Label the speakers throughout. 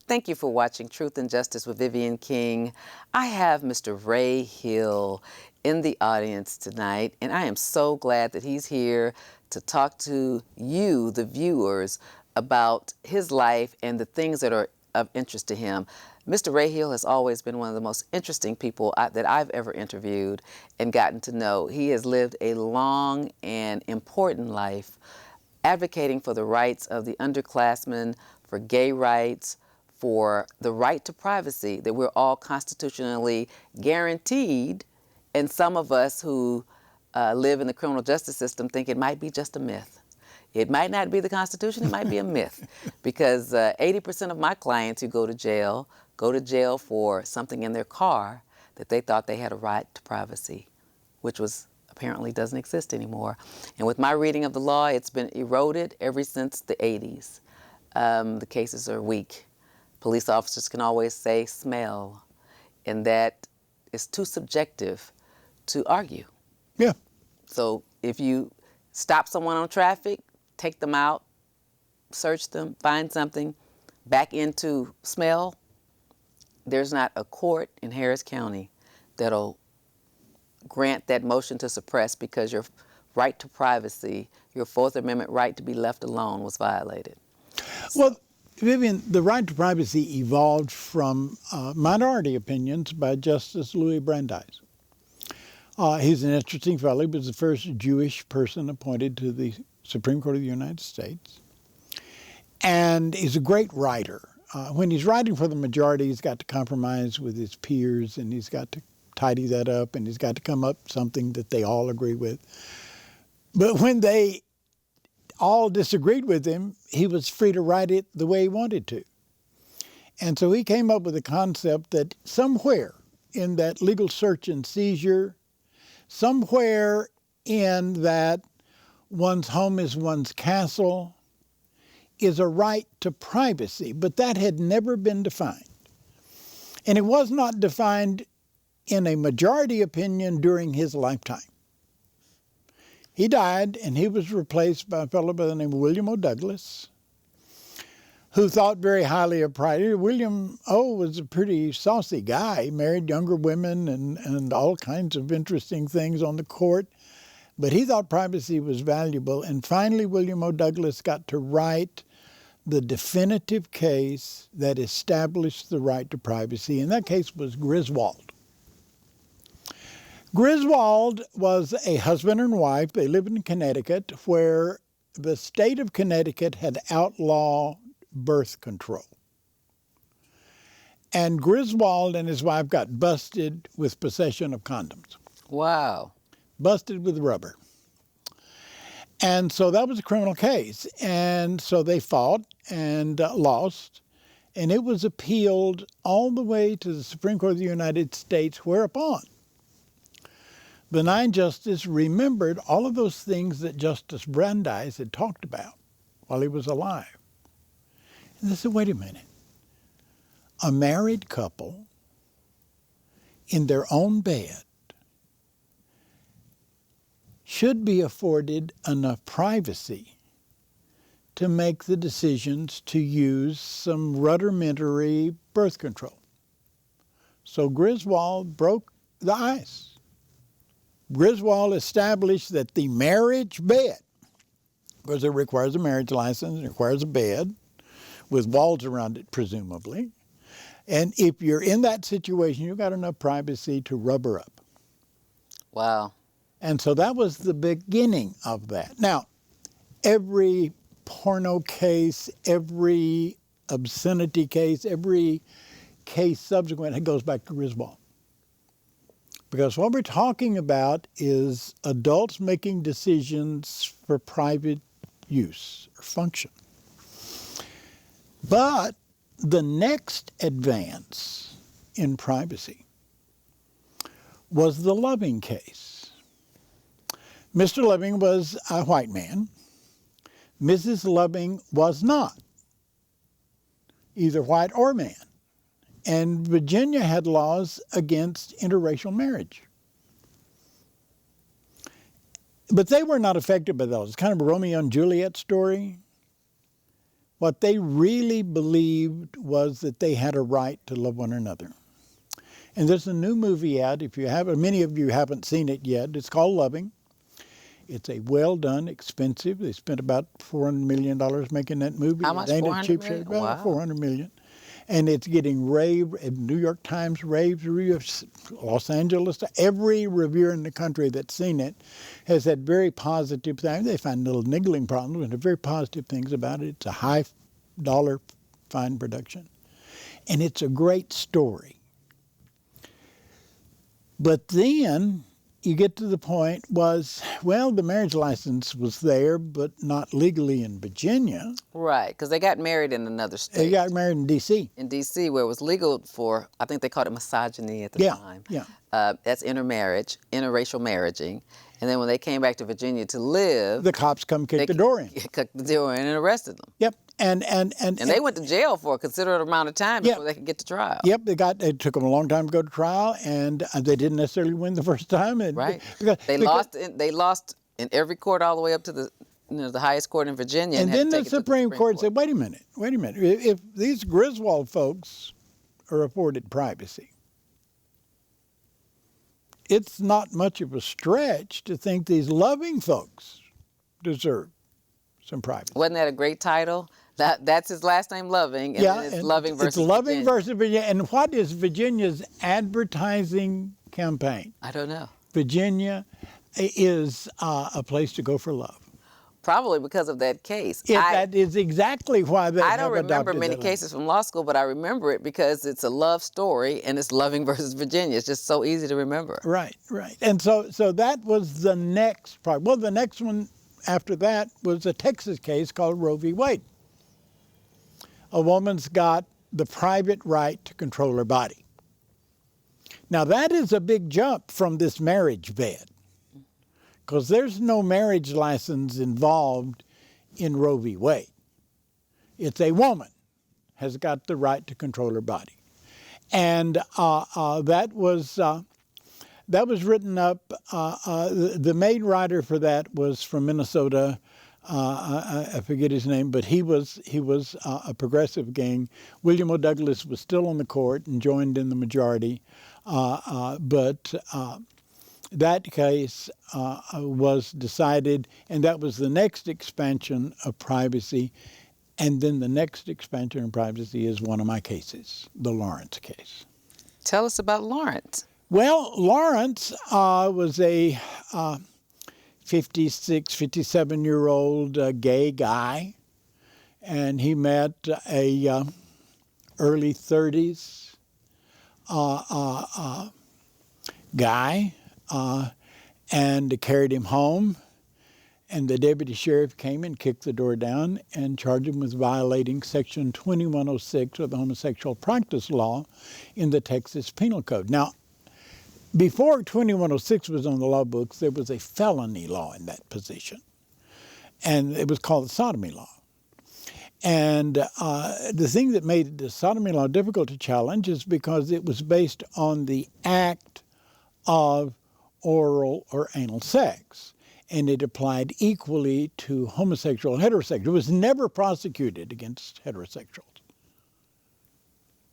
Speaker 1: Thank you for watching Truth and Justice with Vivian King. I have Mr. Ray Hill in the audience tonight, and I am so glad that he's here to talk to you, the viewers, about his life and the things that are of interest to him. Mr. Ray Hill has always been one of the most interesting people that I've ever interviewed and gotten to know. He has lived a long and important life advocating for the rights of the underclassmen, for gay rights, for the right to privacy that we're all constitutionally guaranteed, and some of us who live in the criminal justice system think it might be just a myth. It might not be the Constitution, it might be a myth, because 80% of my clients who go to jail for something in their car that they thought they had a right to privacy, which was apparently doesn't exist anymore. And with my reading of the law, it's been eroded ever since the 80s. The cases are weak. Police officers can always say smell, and that is too subjective to argue.
Speaker 2: Yeah.
Speaker 1: So if you stop someone on traffic, take them out, search them, find something, back into smell, there's not a court in Harris County that'll grant that motion to suppress because your right to privacy, your Fourth Amendment right to be left alone was violated.
Speaker 2: Well, Vivian, the right to privacy evolved from minority opinions by Justice Louis Brandeis. He's an interesting fellow. He was the first Jewish person appointed to the Supreme Court of the United States. And he's a great writer. When he's writing for the majority, he's got to compromise with his peers, and he's got to tidy that up, and he's got to come up with something that they all agree with. But when they all disagreed with him, he was free to write it the way he wanted to. And so he came up with a concept that somewhere in that legal search and seizure, somewhere in that one's home is one's castle, is a right to privacy, but that had never been defined. And it was not defined in a majority opinion during his lifetime. He died, and he was replaced by a fellow by the name of William O. Douglas, who thought very highly of privacy. William O. was a pretty saucy guy. He married younger women and all kinds of interesting things on the court. But he thought privacy was valuable. And finally, William O. Douglas got to write the definitive case that established the right to privacy. And that case was Griswold. Griswold was a husband and wife. They lived in Connecticut, where the state of Connecticut had outlawed birth control. And Griswold and his wife got busted with possession of condoms.
Speaker 1: Wow.
Speaker 2: Busted with rubber. And so that was a criminal case. And so they fought and lost. And it was appealed all the way to the Supreme Court of the United States, whereupon the nine justices remembered all of those things that Justice Brandeis had talked about while he was alive. And they said, wait a minute. A married couple in their own bed should be afforded enough privacy to make the decisions to use some rudimentary birth control. So Griswold broke the ice. Griswold established that the marriage bed, because it requires a marriage license, it requires a bed with walls around it, presumably. And if you're in that situation, you've got enough privacy to rubber up.
Speaker 1: Wow.
Speaker 2: And so that was the beginning of that. Now, every porno case, every obscenity case, every case subsequent, it goes back to Griswold. Because what we're talking about is adults making decisions for private use or function. But the next advance in privacy was the Loving case. Mr. Loving was a white man. Mrs. Loving was not, either white or man. And Virginia had laws against interracial marriage. But they were not affected by those. It's kind of a Romeo and Juliet story. What they really believed was that they had a right to love one another. And there's a new movie out, if you haven't, many of you haven't seen it yet. It's called Loving. It's a well done, expensive. They spent about $400 million making that movie.
Speaker 1: How much?
Speaker 2: It ain't a
Speaker 1: 400
Speaker 2: cheap
Speaker 1: million?
Speaker 2: shit. About
Speaker 1: Wow.
Speaker 2: $400 million. And it's getting rave, New York Times raves reviews, Los Angeles, every reviewer in the country that's seen it has had very positive things. They find little niggling problems, but very positive things about it. It's a high dollar fine production. And it's a great story. But then you get to the point was, well, the marriage license was there, but not legally in Virginia.
Speaker 1: Right, because they got married in another state.
Speaker 2: They got married in D.C.
Speaker 1: In D.C., where it was legal for, I think they called it misogyny at the time.
Speaker 2: Yeah.
Speaker 1: That's intermarriage, interracial marrying. And then when they came back to Virginia to live,
Speaker 2: The cops come kick the door in.
Speaker 1: Kicked the door in and arrested them.
Speaker 2: Yep. And
Speaker 1: they went to jail for a considerable amount of time before they could get to trial.
Speaker 2: Yep, it took them a long time to go to trial, and they didn't necessarily win the first time. And
Speaker 1: Right. They lost in every court all the way up to the highest court in Virginia.
Speaker 2: And
Speaker 1: had
Speaker 2: then
Speaker 1: to take
Speaker 2: the
Speaker 1: it to
Speaker 2: Supreme Court said, wait a minute. If these Griswold folks are afforded privacy, it's not much of a stretch to think these loving folks deserve some privacy.
Speaker 1: Wasn't that a great title? That's his last name, Loving, and then it's Loving versus
Speaker 2: It's Loving
Speaker 1: Virginia.
Speaker 2: versus Virginia. And what is Virginia's advertising campaign?
Speaker 1: I don't know.
Speaker 2: Virginia is a place to go for love.
Speaker 1: Probably because of that case.
Speaker 2: That is exactly why they
Speaker 1: I
Speaker 2: have
Speaker 1: don't remember
Speaker 2: adopted
Speaker 1: many
Speaker 2: that
Speaker 1: cases from law school, but I remember it because it's a love story and it's Loving versus Virginia. It's just so easy to remember.
Speaker 2: Right. And so that was the next part. Well, the next one after that was a Texas case called Roe v. Wade. A woman's got the private right to control her body. Now, that is a big jump from this marriage bed, because there's no marriage license involved in Roe v. Wade. It's a woman has got the right to control her body. And that was written up, the main writer for that was from Minnesota. I forget his name, but he was a progressive gang. William O. Douglas was still on the court and joined in the majority, but that case was decided, and that was the next expansion of privacy. And then the next expansion of privacy is one of my cases, the Lawrence case.
Speaker 1: Tell us about Lawrence.
Speaker 2: Well, Lawrence was a 56, 57-year-old gay guy, and he met a early 30s guy and carried him home. And the deputy sheriff came and kicked the door down and charged him with violating Section 2106 of the homosexual practice law in the Texas Penal Code. Now, before 2106 was on the law books, there was a felony law in that position, and it was called the sodomy law. And the thing that made the sodomy law difficult to challenge is because it was based on the act of oral or anal sex, and it applied equally to homosexual and heterosexual. It was never prosecuted against heterosexuals.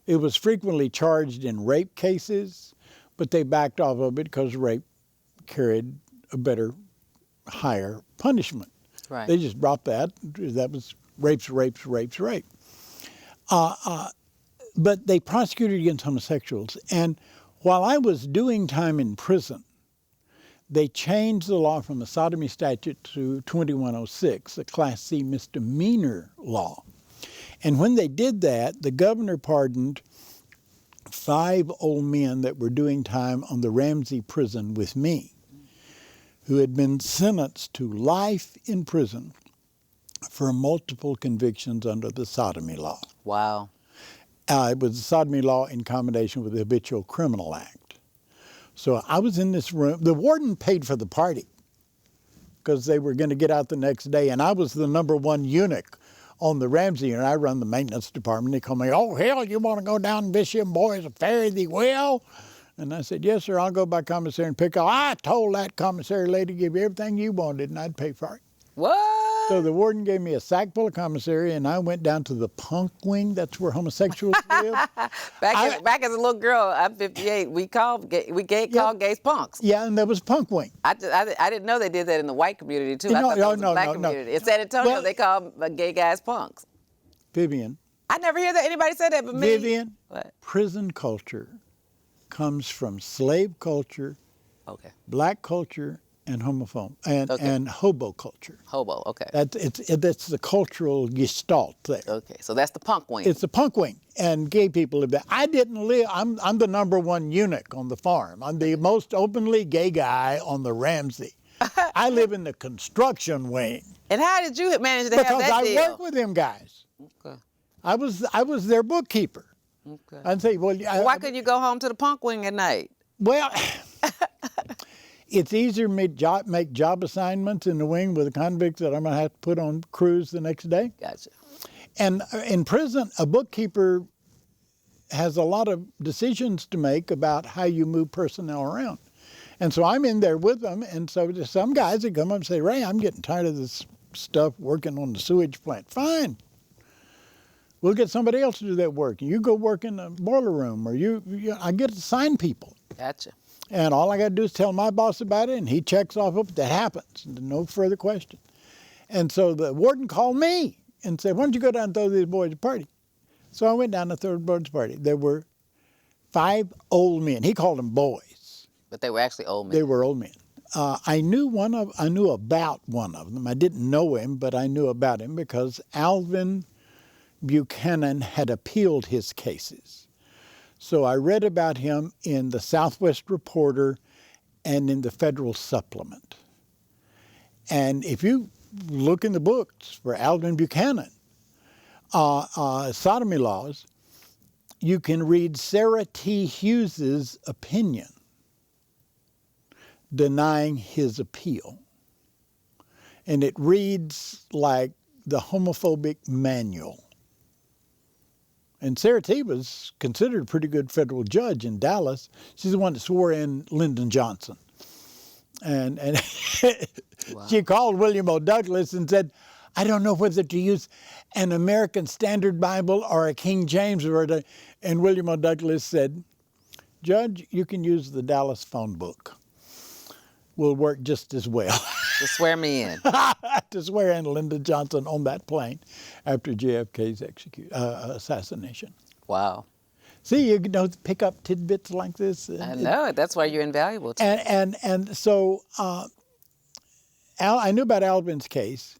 Speaker 2: It was frequently charged in rape cases, but they backed off of it because rape carried a better, higher punishment.
Speaker 1: Right.
Speaker 2: They just brought that. That was rape. But they prosecuted against homosexuals. And while I was doing time in prison, they changed the law from the sodomy statute to 2106, a Class C misdemeanor law. And when they did that, the governor pardoned 5 old men that were doing time on the Ramsey prison with me, who had been sentenced to life in prison for multiple convictions under the sodomy law.
Speaker 1: Wow.
Speaker 2: It was the sodomy law in combination with the Habitual Criminal Act. So I was in this room. The warden paid for the party because they were going to get out the next day, and I was the #1 eunuch on the Ramsey, and I run the maintenance department. They called me, "Oh, hell, you want to go down and visit them boys and fare thee well?" And I said, "Yes, sir, I'll go by commissary and pick up." I told that commissary lady to give you everything you wanted, and I'd pay for it.
Speaker 1: What?
Speaker 2: So the warden gave me a sack full of commissary, and I went down to the punk wing. That's where homosexuals live.
Speaker 1: Back as a little girl, I'm 58. We called gays punks.
Speaker 2: Yeah, and there was punk wing.
Speaker 1: I didn't know they did that in the white community too. I
Speaker 2: No,
Speaker 1: thought that was a black community. In San Antonio,
Speaker 2: Well,
Speaker 1: they call gay guys punks.
Speaker 2: Vivian.
Speaker 1: I never hear that anybody say that but me.
Speaker 2: Vivian,
Speaker 1: What?
Speaker 2: prison culture comes from slave culture,
Speaker 1: Okay.
Speaker 2: black culture, and and hobo culture.
Speaker 1: Hobo. Okay.
Speaker 2: That's the cultural gestalt there.
Speaker 1: Okay. So that's the punk wing.
Speaker 2: It's the punk wing, and gay people live there. I didn't live. I'm the number one eunuch on the farm. I'm the most openly gay guy on the Ramsey. I live in the construction wing.
Speaker 1: And how did you manage to have that
Speaker 2: Because
Speaker 1: deal?
Speaker 2: I work with them guys.
Speaker 1: Okay.
Speaker 2: I was their bookkeeper.
Speaker 1: Okay.
Speaker 2: I'd say, well,
Speaker 1: Why couldn't you go home to the punk wing at night?
Speaker 2: Well, it's easier to make job assignments in the wing with a convict that I'm going to have to put on cruise the next day.
Speaker 1: Gotcha.
Speaker 2: And in prison, a bookkeeper has a lot of decisions to make about how you move personnel around. And so I'm in there with them, and so there's some guys that come up and say, Ray, I'm getting tired of this stuff working on the sewage plant. Fine. We'll get somebody else to do that work. You go work in the boiler room, or I get to assign people.
Speaker 1: Gotcha.
Speaker 2: And all I got to do is tell my boss about it, and he checks off if that happens. No further question. And so the warden called me and said, why don't you go down and throw these boys a party? So I went down and threw the boys a party. There were 5 old men. He called them boys.
Speaker 1: But they were actually old men.
Speaker 2: They were old men. I knew about one of them. I didn't know him, but I knew about him because Alvin Buchanan had appealed his cases. So I read about him in the Southwest Reporter and in the Federal Supplement. And if you look in the books for Alvin Buchanan, sodomy laws, you can read Sarah T. Hughes's opinion denying his appeal. And it reads like the homophobic manual. And Sarah T. was considered a pretty good federal judge in Dallas. She's the one that swore in Lyndon Johnson. And wow. She called William O. Douglas and said, I don't know whether to use an American Standard Bible or a King James Version. And William O. Douglas said, Judge, you can use the Dallas phone book. Will work just as well.
Speaker 1: To swear me in.
Speaker 2: To swear in Lyndon Johnson on that plane after JFK's assassination.
Speaker 1: Wow.
Speaker 2: See, you know, pick up tidbits like this.
Speaker 1: I know it. That's why you're invaluable to me.
Speaker 2: And so I knew about Alvin's case.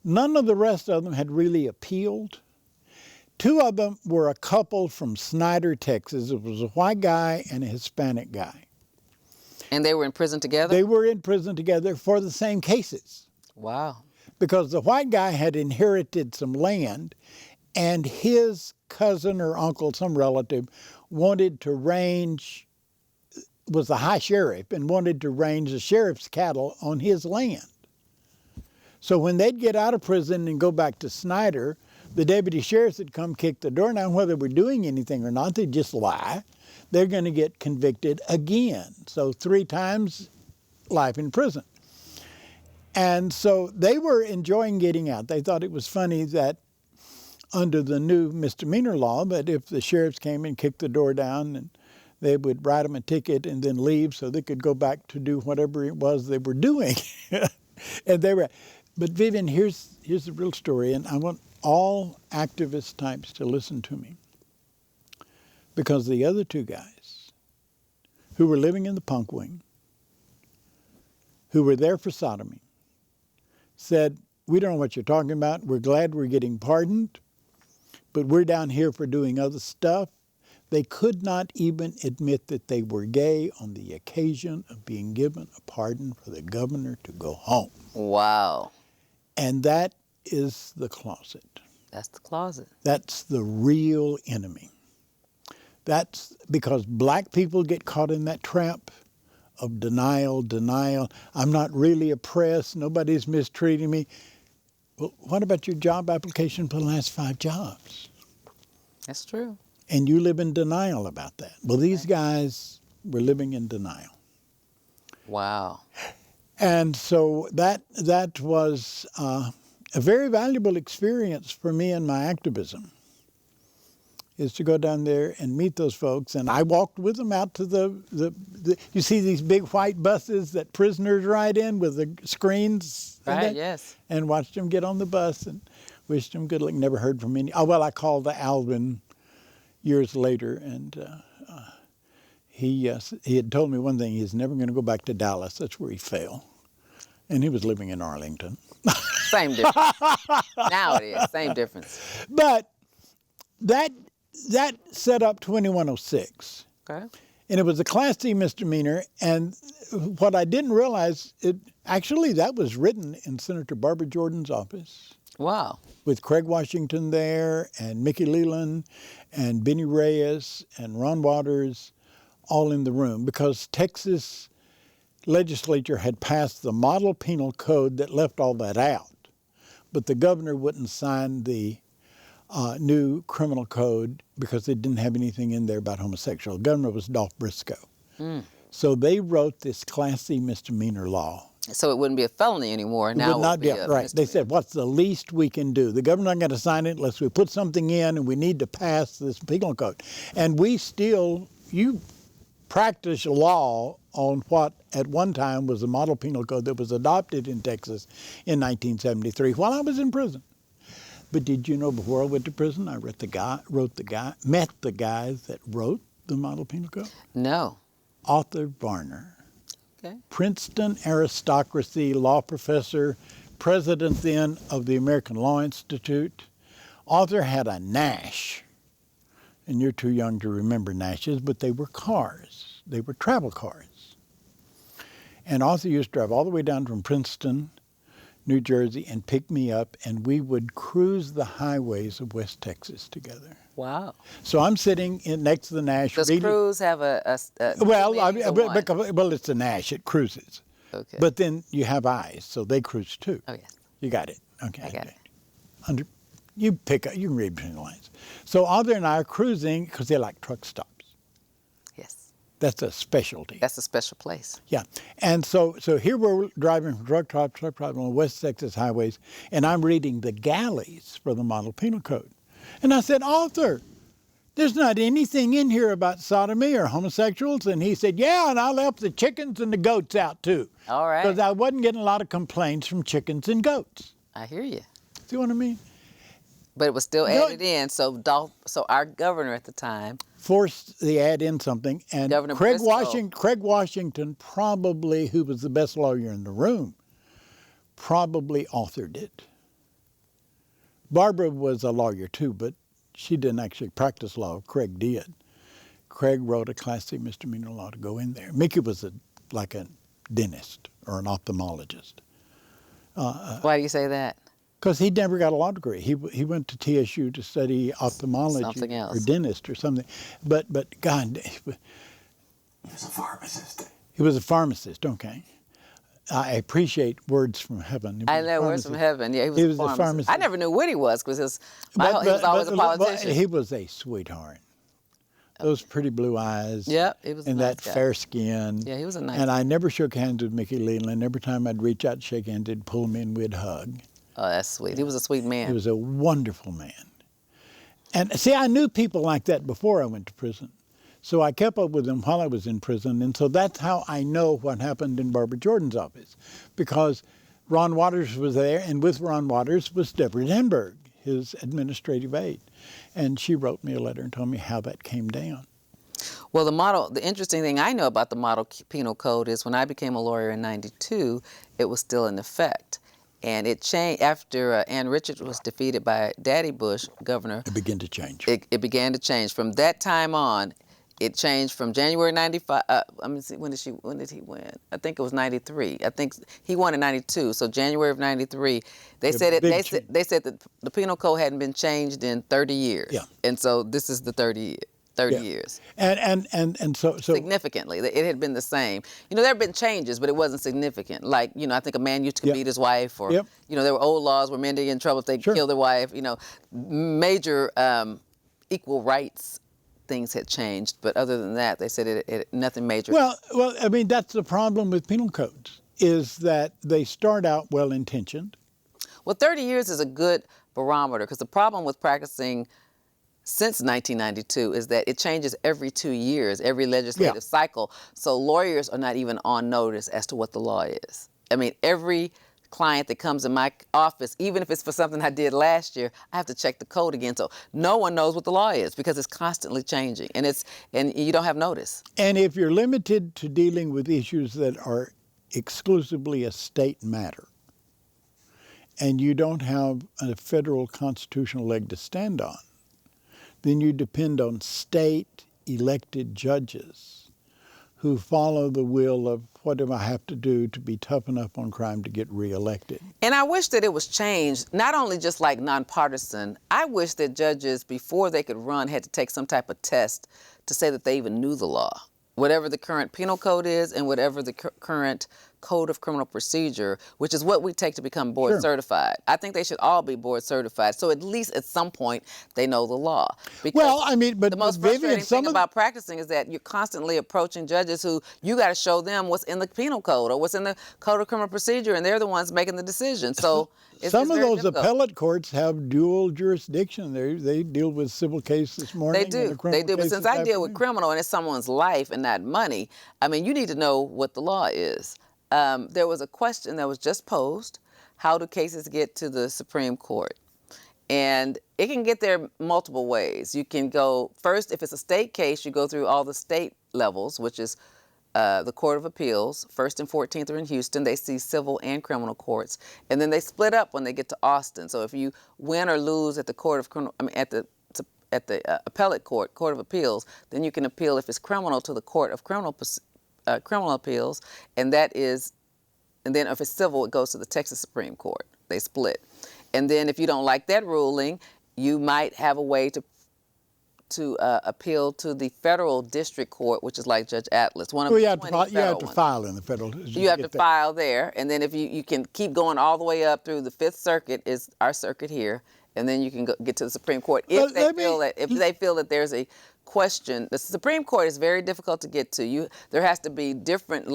Speaker 2: None of the rest of them had really appealed. 2 of them were a couple from Snyder, Texas. It was a white guy and a Hispanic guy.
Speaker 1: And they were in prison together?
Speaker 2: They were in prison together for the same cases.
Speaker 1: Wow. Because
Speaker 2: the white guy had inherited some land, and his cousin or uncle, some relative, was the high sheriff and wanted to range the sheriff's cattle on his land. So when they'd get out of prison and go back to Snyder, the deputy sheriffs would come kick the door down. Whether we're doing anything or not, they'd just lie. They're going to get convicted again. So 3 times life in prison. And so they were enjoying getting out. They thought it was funny that under the new misdemeanor law, that if the sheriffs came and kicked the door down, and they would write them a ticket and then leave so they could go back to do whatever it was they were doing. And they were, but Vivian, here's the real story, and I want all activist types to listen to me. Because the other 2 guys who were living in the punk wing, who were there for sodomy, said, we don't know what you're talking about. We're glad we're getting pardoned, but we're down here for doing other stuff. They could not even admit that they were gay on the occasion of being given a pardon for the governor to go home.
Speaker 1: Wow.
Speaker 2: And that is the closet.
Speaker 1: That's the closet.
Speaker 2: That's the real enemy. That's because black people get caught in that trap of denial. I'm not really oppressed. Nobody's mistreating me. Well, what about your job application for the last 5 jobs?
Speaker 1: That's true.
Speaker 2: And you live in denial about that. Well, these guys were living in denial.
Speaker 1: Wow.
Speaker 2: And so that was a very valuable experience for me in my activism is to go down there and meet those folks. And I walked with them out to you see these big white buses that prisoners ride in with the screens?
Speaker 1: Right, yes.
Speaker 2: And watched them get on the bus and wished them good luck. Never heard from any. Oh, well, I called Alvin years later, and he had told me one thing. He's never going to go back to Dallas. That's where he fell. And he was living in Arlington.
Speaker 1: Same difference. Now it is, same difference.
Speaker 2: But that set up 2106.
Speaker 1: Okay.
Speaker 2: And it was a Class C misdemeanor. And what I didn't realize, that was written in Senator Barbara Jordan's office.
Speaker 1: Wow.
Speaker 2: With Craig Washington there, and Mickey Leland, and Benny Reyes, and Ron Waters, all in the room, because Texas legislature had passed the model penal code that left all that out. But the governor wouldn't sign the new criminal code because they didn't have anything in there about homosexual. The governor was Dolph Briscoe. So they wrote this Class C misdemeanor law.
Speaker 1: So it wouldn't be a felony anymore. Now
Speaker 2: it would not be a right. They said, what's the least we can do? The governor's not going to sign it unless we put something in, and we need to pass this penal code. And you practice law on what at one time was the model penal code that was adopted in Texas in 1973 while I was in prison. But did you know before I went to prison, I met the guys that wrote the model penal code?
Speaker 1: No.
Speaker 2: Arthur Varner.
Speaker 1: Okay.
Speaker 2: Princeton aristocracy, law professor, president then of the American Law Institute. Arthur had a Nash, and you're too young to remember Nashes, but they were cars. They were travel cars. And Arthur used to drive all the way down from Princeton, New Jersey, and pick me up, and we would cruise the highways of West Texas together.
Speaker 1: Wow.
Speaker 2: So I'm sitting next to the Nash.
Speaker 1: Does cruise have a
Speaker 2: well, it's a Nash. It cruises.
Speaker 1: Okay.
Speaker 2: But then you have eyes, so they cruise too.
Speaker 1: Oh, yes.
Speaker 2: You got it. Okay.
Speaker 1: I got it.
Speaker 2: You can read between the lines. So Arthur and I are cruising because they're like truck stops.
Speaker 1: Yes.
Speaker 2: That's a specialty.
Speaker 1: That's a special place.
Speaker 2: Yeah. And so here we're driving from truck on West Texas highways, and I'm reading the galleys for the model penal code. And I said, Arthur, there's not anything in here about sodomy or homosexuals. And he said, yeah, and I left the chickens and the goats out too.
Speaker 1: All right.
Speaker 2: Because I wasn't getting a lot of complaints from chickens and goats.
Speaker 1: I hear you.
Speaker 2: See what I mean?
Speaker 1: But it was still added in, so our governor at the time
Speaker 2: forced the add in something, and
Speaker 1: Governor
Speaker 2: Craig
Speaker 1: Briscoe.
Speaker 2: Washington probably, who was the best lawyer in the room, probably authored it. Barbara was a lawyer too, but she didn't actually practice law. Craig did. Craig wrote a Class C misdemeanor law to go in there. Mickey was like a dentist or an ophthalmologist.
Speaker 1: Why do you say that?
Speaker 2: Because he never got a law degree. He went to TSU to study ophthalmology or dentist or something. But God, he was a pharmacist. He was a pharmacist, okay. I appreciate words from heaven.
Speaker 1: I know, words from heaven. Yeah, he was a pharmacist. I never knew what he was because he was always a politician.
Speaker 2: He was a sweetheart. Those pretty blue eyes.
Speaker 1: Yep, he was a
Speaker 2: and
Speaker 1: nice
Speaker 2: that
Speaker 1: guy.
Speaker 2: fair skin.
Speaker 1: Yeah, he was a nice
Speaker 2: And
Speaker 1: guy.
Speaker 2: I never shook hands with Mickey Leland. Every time I'd reach out to shake hands, he'd pull me and we'd hug.
Speaker 1: Oh, that's sweet. He was a sweet man.
Speaker 2: He was a wonderful man. And see, I knew people like that before I went to prison. So I kept up with them while I was in prison. And so that's how I know what happened in Barbara Jordan's office. Because Ron Waters was there, and with Ron Waters was Deborah Denberg, his administrative aide. And she wrote me a letter and told me how that came down.
Speaker 1: Well, the interesting thing I know about the model penal code is when I became a lawyer in '92, it was still in effect. And it changed after Ann Richards was defeated by Daddy Bush, governor.
Speaker 2: It began to change.
Speaker 1: It began to change. From that time on, it changed from January '95. When did he win? I think it was '93. I think he won in '92. So January of '93, they said that the penal code hadn't been changed in 30 years.
Speaker 2: Yeah.
Speaker 1: And so this is the 30 years.
Speaker 2: And so
Speaker 1: significantly, it had been the same. There have been changes, but it wasn't significant. Like, I think a man used to beat his wife, or there were old laws where men didn't get in trouble if they killed their wife. Major equal rights things had changed, but other than that, they said it nothing major.
Speaker 2: Well, I mean, that's the problem with penal codes, is that they start out well-intentioned.
Speaker 1: Well, 30 years is a good barometer because the problem with practicing since 1992 is that it changes every 2 years, every legislative cycle. So lawyers are not even on notice as to what the law is. I mean, every client that comes in my office, even if it's for something I did last year, I have to check the code again. So no one knows what the law is because it's constantly changing, and you don't have notice.
Speaker 2: And if you're limited to dealing with issues that are exclusively a state matter, and you don't have a federal constitutional leg to stand on, then you depend on state elected judges who follow the will of what do I have to do to be tough enough on crime to get reelected.
Speaker 1: And I wish that it was changed, not only just like nonpartisan. I wish that judges, before they could run, had to take some type of test to say that they even knew the law. Whatever the current penal code is and whatever the current code of criminal procedure, which is what we take to become board certified. I think they should all be board certified. So at least at some point they know the law. Because
Speaker 2: well, I mean, but
Speaker 1: the most frustrating thing about practicing is that you're constantly approaching judges who you got to show them what's in the penal code or what's in the code of criminal procedure, and they're the ones making the decision. So
Speaker 2: some of those
Speaker 1: difficult.
Speaker 2: Appellate courts have dual jurisdiction. They deal with civil case this morning.
Speaker 1: They do. But since I deal with criminal and it's someone's life and not money, I mean, you need to know what the law is. There was a question that was just posed: how do cases get to the Supreme Court? And it can get there multiple ways. You can go first, if it's a state case, you go through all the state levels, which is the Court of Appeals. 1st and 14th are in Houston. They see civil and criminal courts, and then they split up when they get to Austin. So if you win or lose at the Court of Criminal, at the Appellate Court, Court of Appeals, then you can appeal if it's criminal to the Court of Criminal Appeals, and then if it's civil, it goes to the Texas Supreme Court. They split. And then if you don't like that ruling, you might have a way to appeal to the federal district court, which is like Judge Atlas. One of the 20 federal ones.
Speaker 2: You have to file in the federal.
Speaker 1: You have to file there, and then if you can keep going all the way up through the Fifth Circuit, is our circuit here, and then you can get to the Supreme Court if they feel that there's a question. The Supreme Court is very difficult to get to. There has to be different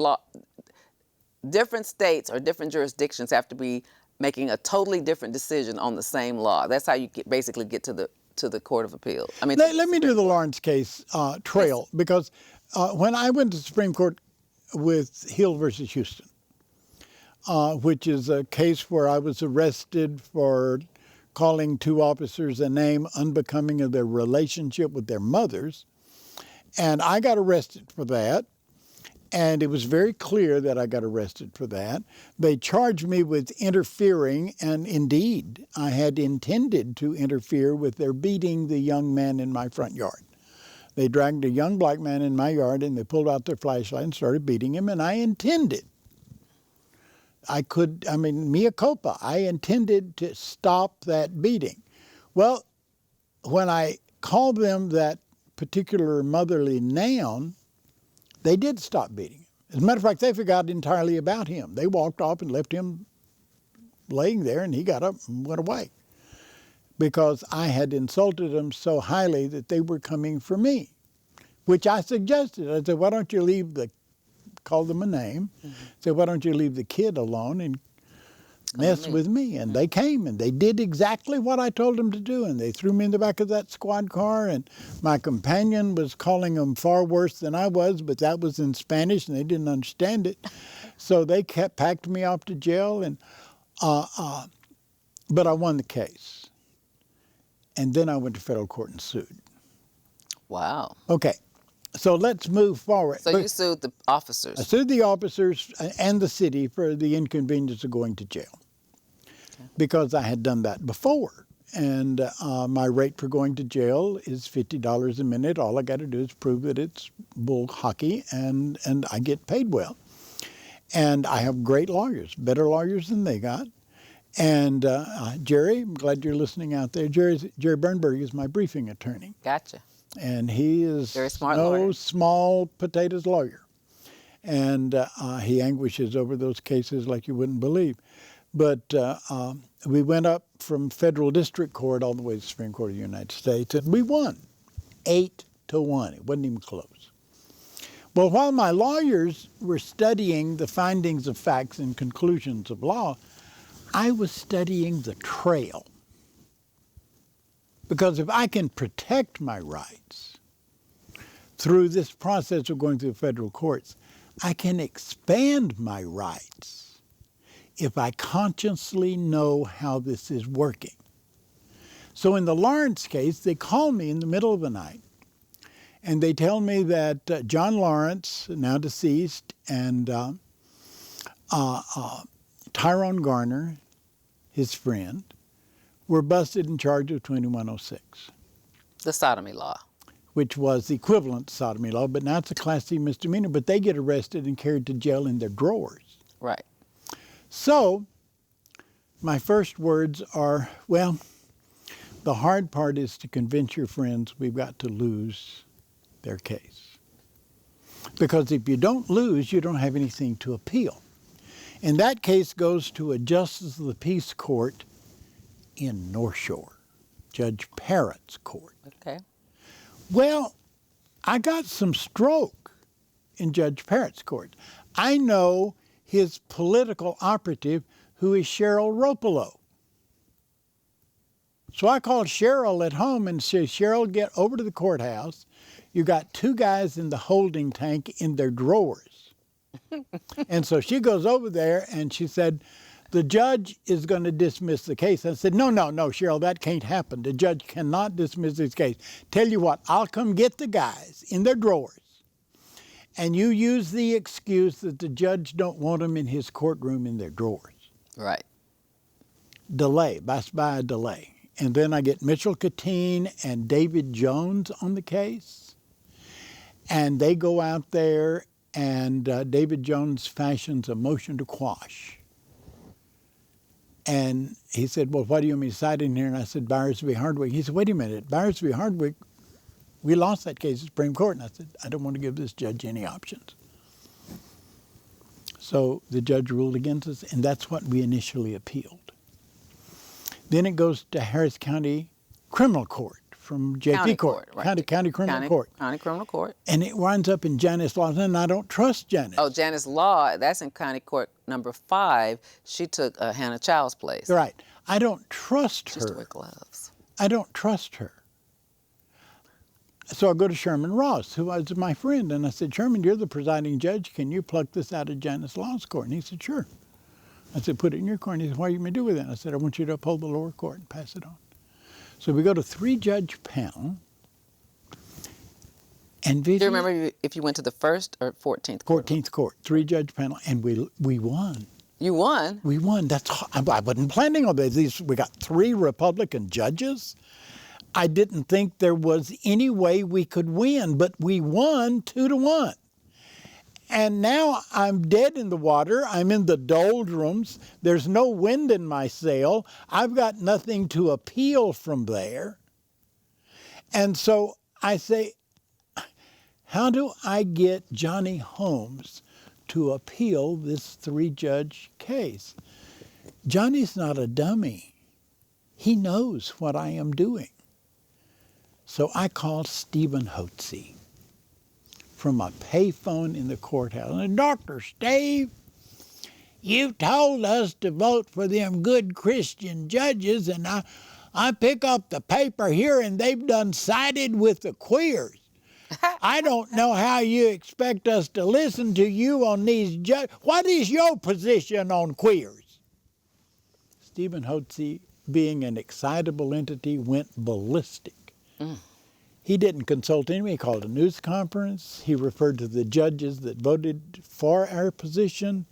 Speaker 1: states or different jurisdictions have to be making a totally different decision on the same law. That's how you basically get to the Court of Appeal. I mean,
Speaker 2: let me do the Lawrence case trail, because when I went to the Supreme Court with Hill versus Houston, which is a case where I was arrested for calling 2 officers a name unbecoming of their relationship with their mothers, and I got arrested for that. And it was very clear that I got arrested for that. They charged me with interfering, and indeed, I had intended to interfere with their beating the young man in my front yard. They dragged a young black man in my yard, and they pulled out their flashlight and started beating him, and I intended. Mea culpa, I intended to stop that beating. Well, when I called them that particular motherly noun, they did stop beating him. As a matter of fact, they forgot entirely about him. They walked off and left him laying there, and he got up and went away because I had insulted them so highly that they were coming for me, which I suggested. I said, why don't you call them a name, said, why don't you leave the kid alone and mess with me? And they came, and they did exactly what I told them to do, and they threw me in the back of that squad car, and my companion was calling them far worse than I was, but that was in Spanish, and they didn't understand it. So they packed me off to jail, and but I won the case. And then I went to federal court and sued.
Speaker 1: Wow.
Speaker 2: Okay. So let's move forward.
Speaker 1: So you sued the officers?
Speaker 2: I sued the officers and the city for the inconvenience of going to jail, because I had done that before. And my rate for going to jail is $50 a minute. All I got to do is prove that it's bull hockey, and I get paid well. And I have great lawyers, better lawyers than they got. And Jerry, I'm glad you're listening out there. Jerry Bernberg is my briefing attorney.
Speaker 1: Gotcha.
Speaker 2: And he is
Speaker 1: very smart
Speaker 2: no
Speaker 1: lawyer.
Speaker 2: Small potatoes lawyer. And he anguishes over those cases like you wouldn't believe. But we went up from federal district court all the way to the Supreme Court of the United States, and we won 8-1. It wasn't even close. Well, while my lawyers were studying the findings of facts and conclusions of law, I was studying the trail. Because if I can protect my rights through this process of going through the federal courts, I can expand my rights if I consciously know how this is working. So in the Lawrence case, they call me in the middle of the night, and they tell me that John Lawrence, now deceased, and Tyrone Garner, his friend, were busted and charged with 2106.
Speaker 1: The sodomy law.
Speaker 2: Which was the equivalent to sodomy law, but now it's a Class C misdemeanor, but they get arrested and carried to jail in their drawers.
Speaker 1: Right.
Speaker 2: So my first words are, well, the hard part is to convince your friends we've got to lose their case. Because if you don't lose, you don't have anything to appeal. And that case goes to a Justice of the Peace Court in North Shore, Judge Parrott's court.
Speaker 1: Okay.
Speaker 2: Well, I got some stroke in Judge Parrott's court. I know his political operative, who is Cheryl Ropolo. So I called Cheryl at home and said, Cheryl, get over to the courthouse. You got two guys in the holding tank in their drawers. And so she goes over there and she said, the judge is going to dismiss the case. I said, no, Cheryl, that can't happen. The judge cannot dismiss this case. Tell you what, I'll come get the guys in their drawers. And you use the excuse that the judge don't want them in his courtroom in their drawers.
Speaker 1: Right.
Speaker 2: Delay, by a delay. And then I get Mitchell Katine and David Jones on the case. And they go out there and David Jones fashions a motion to quash. And he said, well, what do you want me to cite in here? And I said, Byers v. Hardwick. He said, wait a minute, Byers v. Hardwick, we lost that case at Supreme Court. And I said, I don't want to give this judge any options. So the judge ruled against us, and that's what we initially appealed. Then it goes to Harris County Criminal Court from JP Court.
Speaker 1: Right.
Speaker 2: County Criminal Court.
Speaker 1: County Criminal Court.
Speaker 2: And it winds up in Janice Law, and I don't trust Janice.
Speaker 1: Oh, Janice Law, that's in County Court number 5. She took Hannah Child's place.
Speaker 2: Right. I don't trust her.
Speaker 1: She used to wear gloves.
Speaker 2: I don't trust her. So I go to Sherman Ross, who was my friend, and I said, Sherman, you're the presiding judge. Can you pluck this out of Janice Law's court? And he said, sure. I said, put it in your court. And he said, what are you going to do with it? And I said, I want you to uphold the lower court and pass it on. So we go to 3-judge panel. And Vivian,
Speaker 1: Do you remember if you went to the 1st or 14th court?
Speaker 2: 14th court, 3-judge panel, and we won.
Speaker 1: You won?
Speaker 2: We won. I wasn't planning on this. We got 3 Republican judges. I didn't think there was any way we could win, but we won 2-1. And now I'm dead in the water. I'm in the doldrums. There's no wind in my sail. I've got nothing to appeal from there. And so I say, how do I get Johnny Holmes to appeal this 3-judge case? Johnny's not a dummy. He knows what I am doing. So I called Stephen Hotze from a payphone in the courthouse. And Dr. Steve, you told us to vote for them good Christian judges, and I pick up the paper here and they've done sided with the queers. I don't know how you expect us to listen to you on these judges. What is your position on queers? Stephen Hotze, being an excitable entity, went ballistic. He didn't consult anyone. He called a news conference. He referred to the judges that voted for our position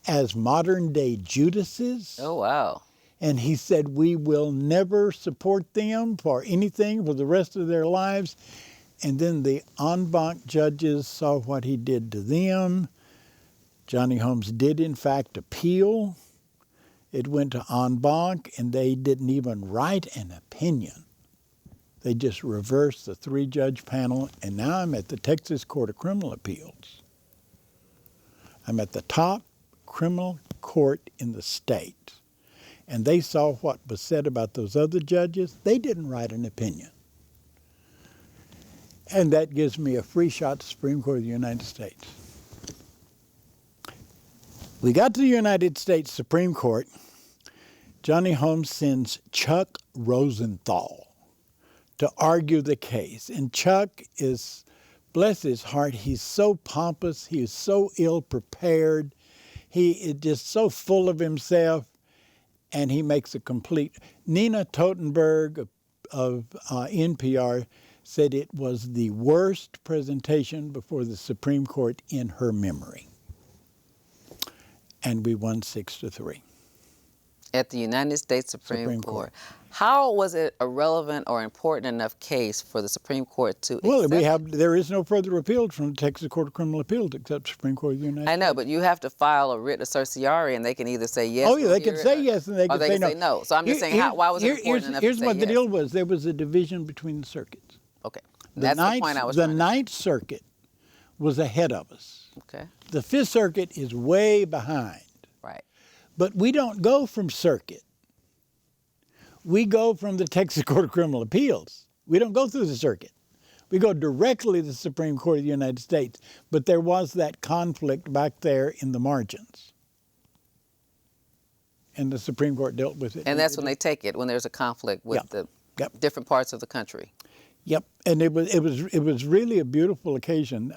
Speaker 2: as modern-day Judases.
Speaker 1: Oh, wow.
Speaker 2: And he said, we will never support them for anything for the rest of their lives. And then the en banc judges saw what he did to them. Johnny Holmes did, in fact, appeal. It went to en banc, and they didn't even write an opinion. They just reversed the 3-judge panel, and now I'm at the Texas Court of Criminal Appeals. I'm at the top criminal court in the state. And they saw what was said about those other judges. They didn't write an opinion. And that gives me a free shot to the Supreme Court of the United States. We got to the United States Supreme Court, Johnny Holmes sends Chuck Rosenthal to argue the case. And Chuck is, bless his heart, he's so pompous, he's so ill-prepared, he is just so full of himself, and he makes a complete... Nina Totenberg of NPR said it was the worst presentation before the Supreme Court in her memory. And we won 6-3.
Speaker 1: At the United States Supreme Court. How was it a relevant or important enough case for the Supreme Court to accept?
Speaker 2: There is no further appeal from the Texas Court of Criminal Appeals except Supreme Court of the United States.
Speaker 1: I know, but you have to file a writ of certiorari, and they can either say yes.
Speaker 2: Oh, yeah, they can say yes, and they can say
Speaker 1: no. So I'm just saying, why was it important enough to say yes?
Speaker 2: Here's what the deal was. There was a division between the circuits.
Speaker 1: Okay, that's the point I was trying to make.
Speaker 2: The Ninth Circuit was ahead of us.
Speaker 1: Okay.
Speaker 2: The Fifth Circuit is way behind.
Speaker 1: Right.
Speaker 2: But we don't go from circuit. We go from the Texas Court of Criminal Appeals. We don't go through the circuit. We go directly to the Supreme Court of the United States. But there was that conflict back there in the margins. And the Supreme Court dealt with it.
Speaker 1: And that's when they take it, when there's a conflict with the different parts of the country.
Speaker 2: Yep, and it was really a beautiful occasion.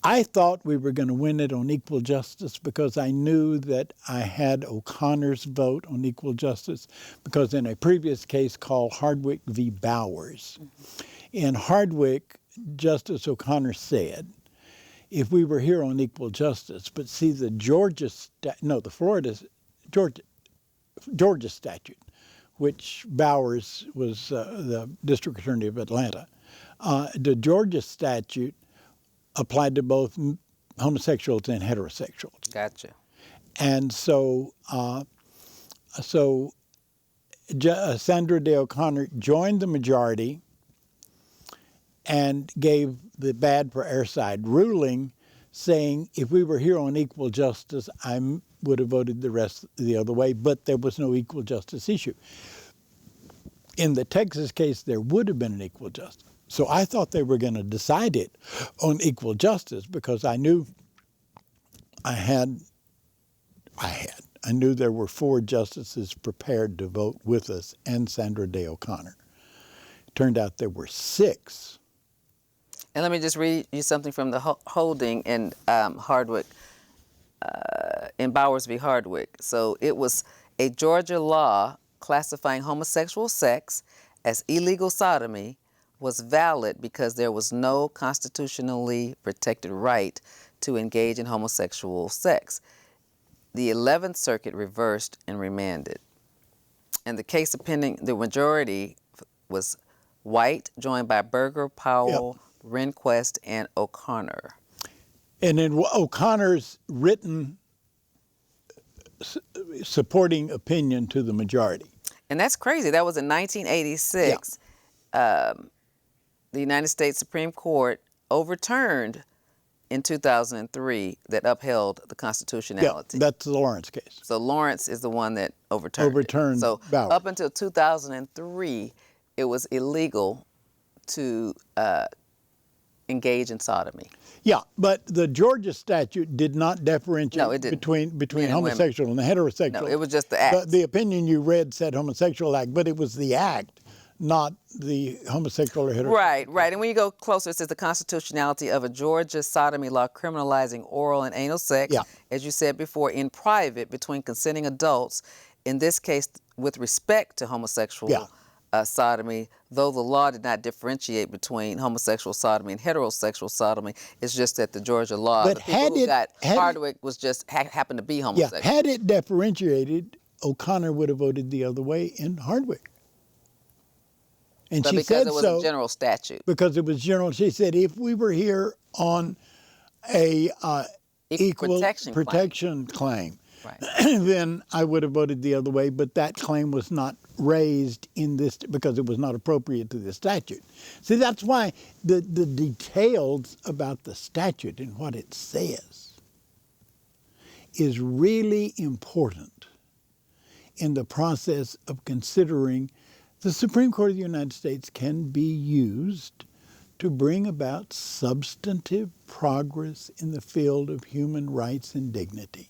Speaker 2: I thought we were going to win it on equal justice because I knew that I had O'Connor's vote on equal justice, because in a previous case called Hardwick v. Bowers, in Hardwick, Justice O'Connor said, if we were here on equal justice, but see the Georgia statute, which Bowers was the district attorney of Atlanta, the Georgia statute applied to both homosexuals and heterosexuals.
Speaker 1: Gotcha.
Speaker 2: And so, Sandra Day O'Connor joined the majority and gave the bad for our side ruling, saying if we were here on equal justice, I would have voted the rest the other way, but there was no equal justice issue. In the Texas case, there would have been an equal justice. So I thought they were going to decide it on equal justice because I knew I knew there were 4 justices prepared to vote with us and Sandra Day O'Connor. Turned out there were 6.
Speaker 1: And let me just read you something from the holding in Hardwick, in Bowers v. Hardwick. So it was a Georgia law classifying homosexual sex as illegal sodomy was valid because there was no constitutionally protected right to engage in homosexual sex. The 11th Circuit reversed and remanded. And the case pending, the majority was White, joined by Berger, Powell, Rehnquist, and O'Connor. And in
Speaker 2: O'Connor's written supporting opinion to the majority.
Speaker 1: And that's crazy. That was in 1986. The United States Supreme Court overturned in 2003 that upheld the constitutionality.
Speaker 2: Yeah, that's the Lawrence case.
Speaker 1: So Lawrence is the one that overturned it. So
Speaker 2: Bowers.
Speaker 1: Up until 2003, it was illegal to engage in sodomy.
Speaker 2: Yeah, but the Georgia statute did not differentiate between homosexual and heterosexual.
Speaker 1: No, it was just the act.
Speaker 2: The opinion you read said homosexual act, but it was the act, not the homosexual or heterosexual.
Speaker 1: Right. And when you go closer, it says the constitutionality of a Georgia sodomy law criminalizing oral and anal sex, as you said before, in private between consenting adults, in this case with respect to homosexual sodomy, though the law did not differentiate between homosexual sodomy and heterosexual sodomy. It's just that the Georgia law,
Speaker 2: but
Speaker 1: the people who got Hardwick was just happened to be homosexual.
Speaker 2: Yeah, had it differentiated, O'Connor would have voted the other way in Hardwick. And
Speaker 1: but
Speaker 2: she
Speaker 1: because
Speaker 2: said
Speaker 1: it was
Speaker 2: so,
Speaker 1: a general statute.
Speaker 2: Because it was general. She said if we were here on a equal protection claim, then I would have voted the other way. But that claim was not raised in this because it was not appropriate to the statute. See, that's why the details about the statute and what it says is really important in the process of considering the Supreme Court of the United States can be used to bring about substantive progress in the field of human rights and dignity.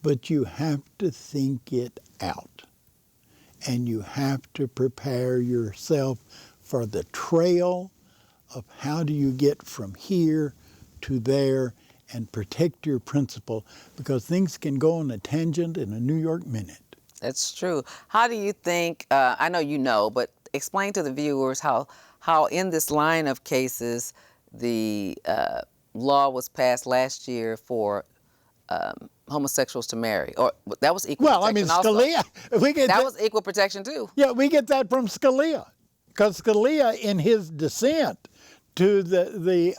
Speaker 2: but you have to think it out. And you have to prepare yourself for the trail of how do you get from here to there and protect your principle, because things can go on a tangent in a New York minute.
Speaker 1: That's true. How do you think, I know you know, but explain to the viewers how in this line of cases the law was passed last year for homosexuals to marry, or that was equal
Speaker 2: Well, I
Speaker 1: protection
Speaker 2: mean,
Speaker 1: also.
Speaker 2: Scalia,
Speaker 1: That was equal protection too.
Speaker 2: yeah, we get that from Scalia, because Scalia, in his dissent to the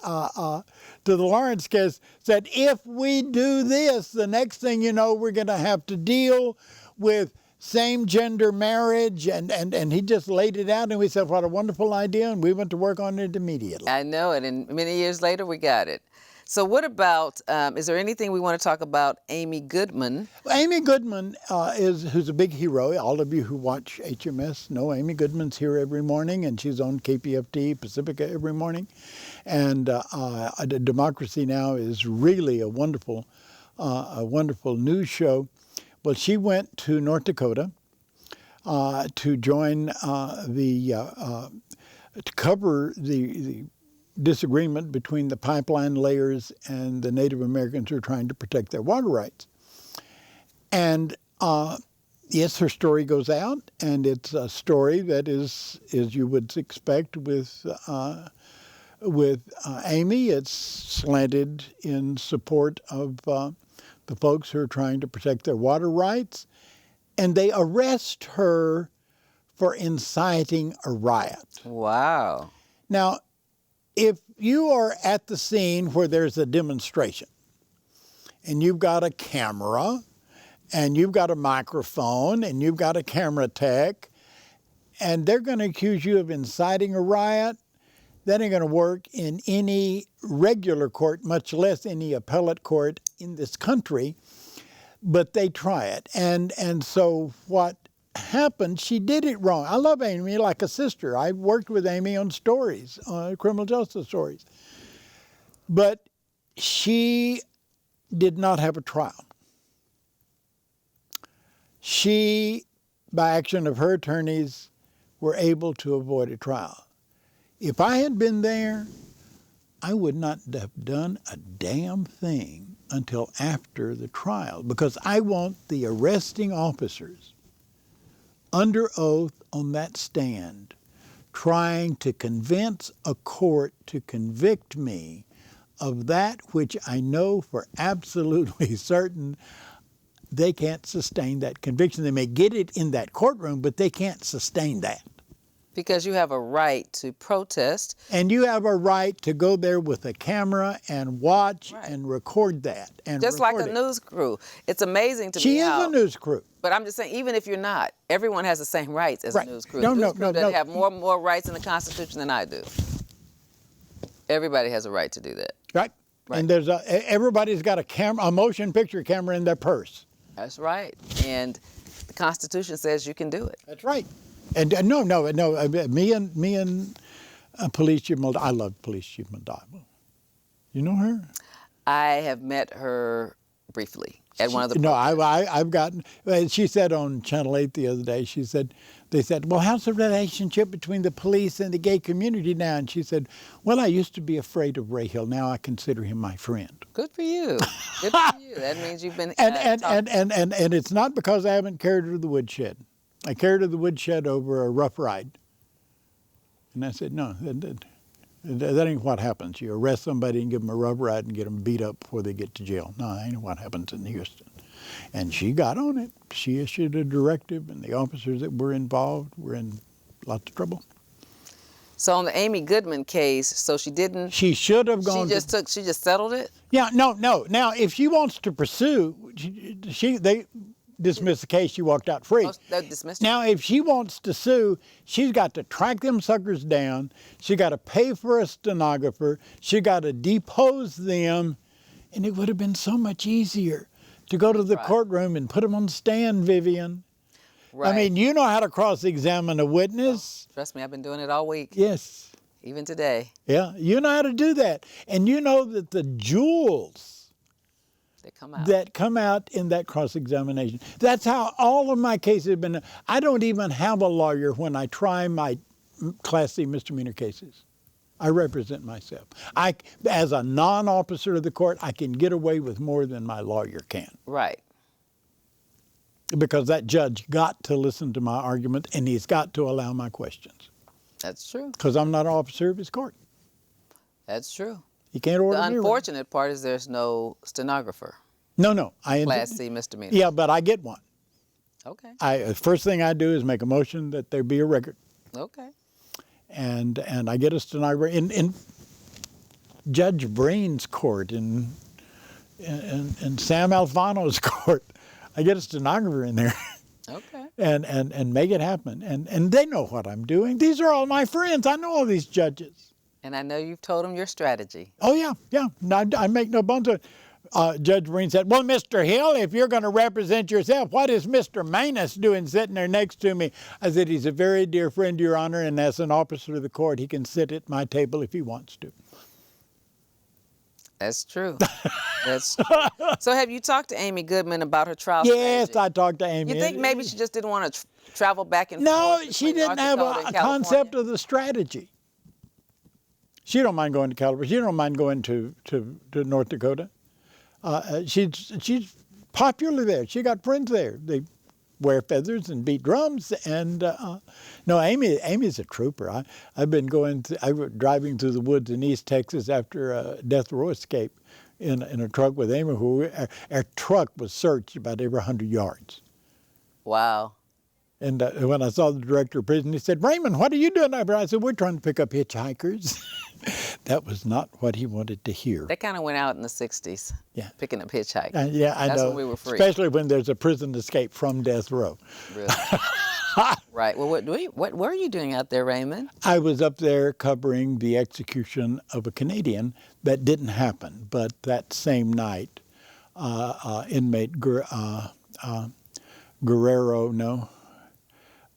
Speaker 2: Lawrence case, said if we do this, the next thing you know, we're going to have to deal with same-gender marriage, and he just laid it out, and we said, what a wonderful idea, and we went to work on it immediately.
Speaker 1: I know it, and many years later we got it. So what about, is there anything we want to talk about Amy Goodman?
Speaker 2: Amy Goodman who's a big hero. All of you who watch HMS know Amy Goodman's here every morning, and she's on KPFT Pacifica every morning. And Democracy Now! Is really a wonderful news show. Well, she went to North Dakota to join to cover the disagreement between the pipeline layers and the Native Americans who are trying to protect their water rights. And yes, her story goes out, and it's a story that is, as you would expect with Amy, it's slanted in support of the folks who are trying to protect their water rights. And they arrest her for inciting a riot.
Speaker 1: Wow.
Speaker 2: Now, if you are at the scene where there's a demonstration, and you've got a camera, and you've got a microphone, and you've got a camera tech, and they're going to accuse you of inciting a riot, that ain't going to work in any regular court, much less any appellate court in this country, but they try it. And so what happened, she did it wrong. I love Amy like a sister. I worked with Amy on stories, criminal justice stories. But she did not have a trial. She, by action of her attorneys, were able to avoid a trial. If I had been there, I would not have done a damn thing until after the trial, because I want the arresting officers under oath on that stand trying to convince a court to convict me of that which I know for absolutely certain they can't sustain that conviction. They may get it in that courtroom, but they can't sustain that.
Speaker 1: Because you have a right to protest.
Speaker 2: And you have a right to go there with a camera and watch and record that. And
Speaker 1: just like a news crew. It's amazing to me
Speaker 2: She is
Speaker 1: how,
Speaker 2: a news crew.
Speaker 1: But I'm just saying, even if you're not, everyone has the same rights as a news crew.
Speaker 2: No,
Speaker 1: news crew doesn't have more rights in the Constitution than I do. Everybody has a right to do that.
Speaker 2: Right. And there's everybody's got a motion picture camera in their purse.
Speaker 1: That's right. And the Constitution says you can do it.
Speaker 2: That's right. And no. Me and Police Chief Mondavi. I love Police Chief Mondavi. You know her?
Speaker 1: I have met her briefly at one of the.
Speaker 2: No, I've gotten. She said on Channel 8 the other day. They said, well, how's the relationship between the police and the gay community now? And she said, well, I used to be afraid of Ray Hill. Now I consider him my friend.
Speaker 1: Good for you. Good for you. That means you've been.
Speaker 2: And it's not because I haven't carried her to the woodshed. I carried her to the woodshed over a rough ride. And I said, no, that ain't what happens. You arrest somebody and give them a rough ride and get them beat up before they get to jail. No, that ain't what happens in Houston. And she got on it. She issued a directive, and the officers that were involved were in lots of trouble.
Speaker 1: So on the Amy Goodman case, so she didn't.
Speaker 2: She should have gone.
Speaker 1: She just settled it.
Speaker 2: Yeah, no. Now, if she wants to pursue, they dismissed the case. She walked out free.
Speaker 1: Oh, they dismissed her.
Speaker 2: Now, if she wants to sue, she's got to track them suckers down. She got to pay for a stenographer. She got to depose them, and it would have been so much easier to go to the courtroom and put them on the stand, Vivian. Right. I mean, you know how to cross-examine a witness.
Speaker 1: Oh, trust me, I've been doing it all week.
Speaker 2: Yes.
Speaker 1: Even today.
Speaker 2: Yeah, you know how to do that. And you know that the jewels that come out in that cross-examination. That's how all of my cases have been. I don't even have a lawyer when I try my Class C misdemeanor cases. I represent myself. As a non-officer of the court, I can get away with more than my lawyer can.
Speaker 1: Right.
Speaker 2: Because that judge got to listen to my argument, and he's got to allow my questions.
Speaker 1: That's true.
Speaker 2: Because I'm not an officer of his court.
Speaker 1: That's true.
Speaker 2: He can't order me.
Speaker 1: The unfortunate part is there's no stenographer.
Speaker 2: No.
Speaker 1: Class C misdemeanor.
Speaker 2: Yeah, but I get one.
Speaker 1: Okay.
Speaker 2: The first thing I do is make a motion that there be a record.
Speaker 1: Okay.
Speaker 2: And I get a stenographer in Judge Breen's court, in Sam Alfano's court. I get a stenographer in there.
Speaker 1: Okay.
Speaker 2: and make it happen. And they know what I'm doing. These are all my friends. I know all these judges.
Speaker 1: And I know you've told them your strategy.
Speaker 2: Oh, yeah. I make no bones of it. Judge Breen said, well, Mr. Hill, if you're going to represent yourself, what is Mr. Manus doing sitting there next to me? I said, he's a very dear friend, Your Honor, and as an officer of the court, he can sit at my table if he wants to.
Speaker 1: That's true. That's true. So have you talked to Amy Goodman about her trial
Speaker 2: Yes,
Speaker 1: strategy?
Speaker 2: I talked to Amy.
Speaker 1: You think maybe she just didn't want to travel back and
Speaker 2: No,
Speaker 1: forth?
Speaker 2: she didn't have a concept of the strategy. She don't mind going to California. She don't mind going to North Dakota. She's popular there. She got friends there. They wear feathers and beat drums. And no, Amy's a trooper. I was driving through the woods in East Texas after a death row escape in a truck with Amy. Our truck was searched about every 100 yards.
Speaker 1: Wow.
Speaker 2: And when I saw the director of prison, he said, Raymond, what are you doing over there? I said, we're trying to pick up hitchhikers. That was not what he wanted to hear.
Speaker 1: That kind of went out in the 60s.
Speaker 2: Yeah.
Speaker 1: Picking up hitchhikers.
Speaker 2: Yeah, I know.
Speaker 1: That's when we were free.
Speaker 2: Especially when there's a prison escape from death row.
Speaker 1: Really? Right. Well, what were you doing out there, Raymond?
Speaker 2: I was up there covering the execution of a Canadian that didn't happen, but that same night, inmate Guerrero